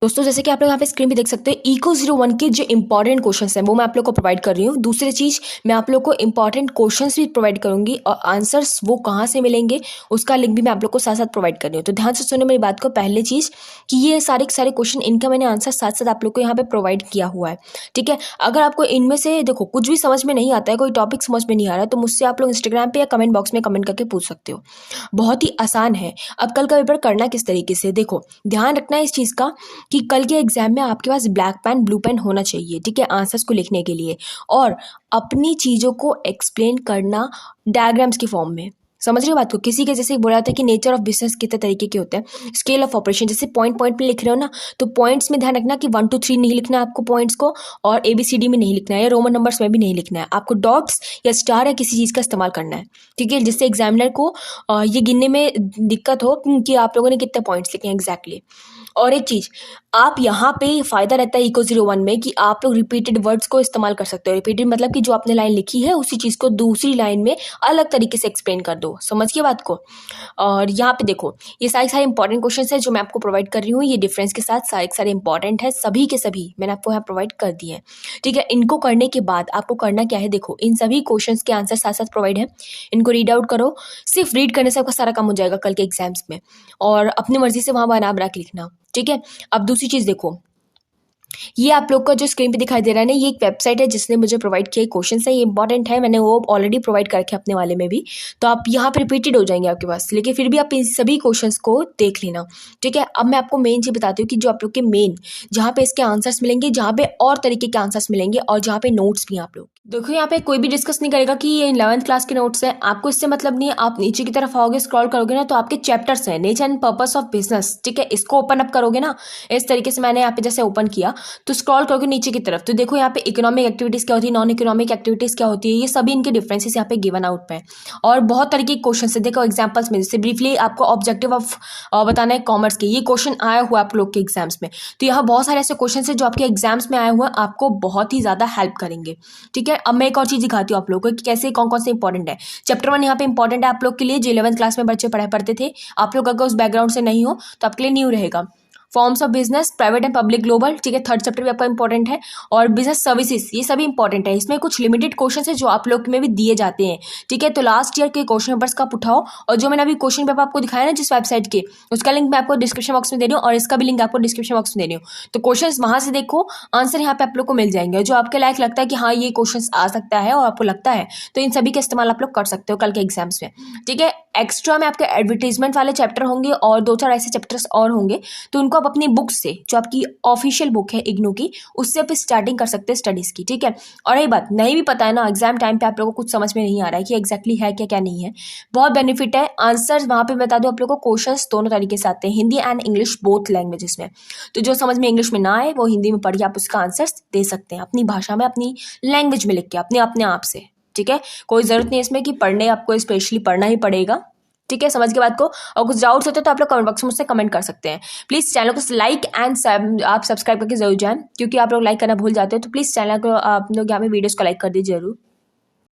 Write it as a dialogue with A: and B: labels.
A: दोस्तों जैसे कि आप लोग यहाँ पे स्क्रीन पे देख सकते हैं इको 01 के जो इंपॉर्टेंट क्वेश्चंस हैं वो मैं आप लोग को प्रोवाइड कर रही हूँ। दूसरी चीज़ मैं आप लोग को इंपॉर्टेंट क्वेश्चंस भी प्रोवाइड करूंगी और आंसर्स वो कहाँ से मिलेंगे उसका लिंक भी मैं आप लोग को साथ साथ प्रोवाइड कर रही हूँ। तो ध्यान से सुनो मेरी बात को। पहले चीज़ कि ये सारे के सारे क्वेश्चन इनका मैंने आंसर साथ साथ आप लोग को यहाँ पे प्रोवाइड किया हुआ है, ठीक है। अगर आपको इनमें से देखो कुछ भी समझ में नहीं आता है, कोई टॉपिक समझ में नहीं आ रहा है, तो मुझसे आप लोग इंस्टाग्राम पे या कमेंट बॉक्स में कमेंट करके पूछ सकते हो। बहुत ही आसान है। अब कल का पेपर करना किस तरीके से, देखो ध्यान रखना है इस चीज़ का कि कल के एग्जाम में आपके पास ब्लैक पेन ब्लू पेन होना चाहिए, ठीक है, आंसर्स को लिखने के लिए। और अपनी चीज़ों को एक्सप्लेन करना डायग्राम्स की फॉर्म में। समझ रहे हो बात को। किसी के जैसे बोला था कि नेचर ऑफ बिजनेस कितने तरीके के होते हैं, स्केल ऑफ ऑपरेशन, जैसे पॉइंट पॉइंट पे लिख रहे हो ना, तो पॉइंट्स में ध्यान रखना कि 1 2 3 नहीं लिखना है आपको पॉइंट्स को, और ABCD में नहीं लिखना है या रोमन नंबर्स में भी नहीं लिखना है। आपको डॉट्स या स्टार या किसी चीज़ का इस्तेमाल करना है, ठीक है, जिससे एग्जामिनर को ये गिनने में दिक्कत हो कि आप लोगों ने कितने पॉइंट्स लिखे हैं एग्जैक्टली। और एक चीज़, आप यहाँ पे फ़ायदा रहता है इको 01 में कि आप लोग रिपीटेड वर्ड्स को इस्तेमाल कर सकते हो। रिपीटेड मतलब कि जो आपने लाइन लिखी है उसी चीज़ को दूसरी लाइन में अलग तरीके से एक्सप्लेन कर दो। समझ गए बात को। और यहाँ पे देखो ये सारे इंपॉर्टेंट क्वेश्चन है जो मैं आपको प्रोवाइड कर रही हूँ, ये डिफरेंस के साथ सारे इंपॉर्टेंट है, सभी के सभी मैंने आपको यहाँ प्रोवाइड कर दिए हैं, ठीक है। इनको करने के बाद आपको करना क्या है, देखो इन सभी क्वेश्चन के आंसर साथ साथ प्रोवाइड है, इनको रीड आउट करो। सिर्फ रीड करने से आपका सारा काम हो जाएगा कल के एग्जाम्स में, और अपनी मर्जी से वहाँ बना के लिखना, ठीक है। अब दूसरी चीज़ देखो, ये आप लोग का जो स्क्रीन पे दिखाई दे रहा है ना, ये एक वेबसाइट है जिसने मुझे प्रोवाइड किया क्वेश्चन है, ये इंपॉर्टेंट है, मैंने वो ऑलरेडी प्रोवाइड कर रखे अपने वाले में भी, तो आप यहाँ पे रिपीटेड हो जाएंगे आपके पास, लेकिन फिर भी आप इन सभी क्वेश्चंस को देख लेना, ठीक है। अब मैं आपको मेन चीज़ बताती हूँ कि जो आप लोग के मेन जहाँ पे इसके आंसर्स मिलेंगे, जहाँ पे और तरीके के आंसर्स मिलेंगे, और जहाँ पे नोट्स भी आप लोग देखो, यहाँ पे कोई भी डिस्कस नहीं करेगा कि ये 11th क्लास के नोट्स हैं, आपको इससे मतलब नहीं है। आप नीचे की तरफ आओगे, स्क्रॉल करोगे ना, तो आपके चैप्टर्स हैं nature and purpose of business, ठीक है, इसको ओपन अप करोगे ना इस तरीके से, मैंने यहाँ पे जैसे ओपन किया तो स्क्रॉल करोगे नीचे की तरफ, तो देखो यहाँ पे इकोनॉमिक एक्टिविटीज क्या होती है, नॉन इकोनॉमिक एक्टिविटीज क्या होती है, ये सभी इनके डिफरेंसेस यहाँ पे गिवन आउट पे है। और बहुत तरीके के क्वेश्चन है, देखो एग्जाम्पल्स में, जैसे ब्रीफली आपको ऑब्जेक्टिव ऑफ बताना है कॉमर्स के, ये क्वेश्चन आया हुआ है आप लोग के एग्जाम्स में, तो यहाँ बहुत सारे ऐसे क्वेश्चन है जो आपके एग्जाम्स में आए हुए हैं, आपको बहुत ही ज्यादा हेल्प करेंगे, ठीक है। अब मैं एक और चीज दिखाती हूँ आप लोगों को कि कैसे कौन कौन से इंपॉर्टेंट है। चैप्टर 1 यहाँ पे इंपॉर्टेंट है आप लोग के लिए, जो 11th क्लास में बच्चे पढ़ते थे। आप लोग अगर उस बैकग्राउंड से नहीं हो तो आपके लिए न्यू रहेगा। Forms of business, private and public global, ठीक है, 3rd चैप्टर भी आपका इंपॉर्टेंट है। और बिजनेस सर्विसेज, ये सभी इंपॉर्टेंट है। इसमें कुछ लिमिटेड क्वेश्चन है जो आप लोग में भी दिए जाते हैं, ठीक है। तो लास्ट ईयर के क्वेश्चन पेपर्स का आप उठाओ, और जो मैंने अभी क्वेश्चन पेपर आपको दिखाया ना जिस वेबसाइट के, उसका लिंक मैं आपको डिस्क्रिप्शन बॉक्स में दे रही हूँ, और इसका भी लिंक आपको डिस्क्रिप्शन बॉक्स में दे रही हूँ। तो क्वेश्चन वहां से देखो, आंसर यहाँ पे आप लोग को मिल जाएंगे। जो आपके लायक लगता है कि हाँ ये क्वेश्चन आ सकता है और आपको लगता है, तो इन सभी का इस्तेमाल आप लोग कर सकते हो कल के एग्जाम्स में, ठीक है। एक्स्ट्रा में आपके एडवर्टीजमेंट वाले चैप्टर होंगे और 2-4 ऐसे चैप्टर्स और होंगे, तो उनको आप अपनी बुक से, जो आपकी ऑफिशियल बुक है इग्नू की, उससे आप स्टार्टिंग कर सकते हैं स्टडीज की, ठीक है। और यही बात नहीं भी पता है ना, एग्जाम टाइम पे आप लोगों को कुछ समझ में नहीं आ रहा है कि एग्जैक्टली है क्या क्या नहीं है, बहुत बेनिफिट है। आंसर वहां पे बता दो आप लोगों को, क्वेश्चंस दोनों तरीके से आते हैं, Hindi and English both languages में। तो जो समझ में इंग्लिश में ना आए वो हिंदी में पढ़ के आप उसका आंसर दे सकते हैं अपनी भाषा में, अपनी लैंग्वेज में लिख के, अपने आप से, ठीक है। कोई जरूरत नहीं इसमें कि पढ़ने आपको स्पेशली पढ़ना ही पड़ेगा, ठीक है। समझ के बात को। और कुछ डाउट्स होते तो आप लोग कमेंट बॉक्स में मुझसे कमेंट कर सकते हैं। प्लीज़ चैनल को लाइक एंड आप सब्सक्राइब करके जरूर जाएं, क्योंकि आप लोग लाइक करना भूल जाते हो, तो प्लीज़ चैनल को आप लोग यहाँ पे वीडियोस को लाइक कर दीजिए जरूर।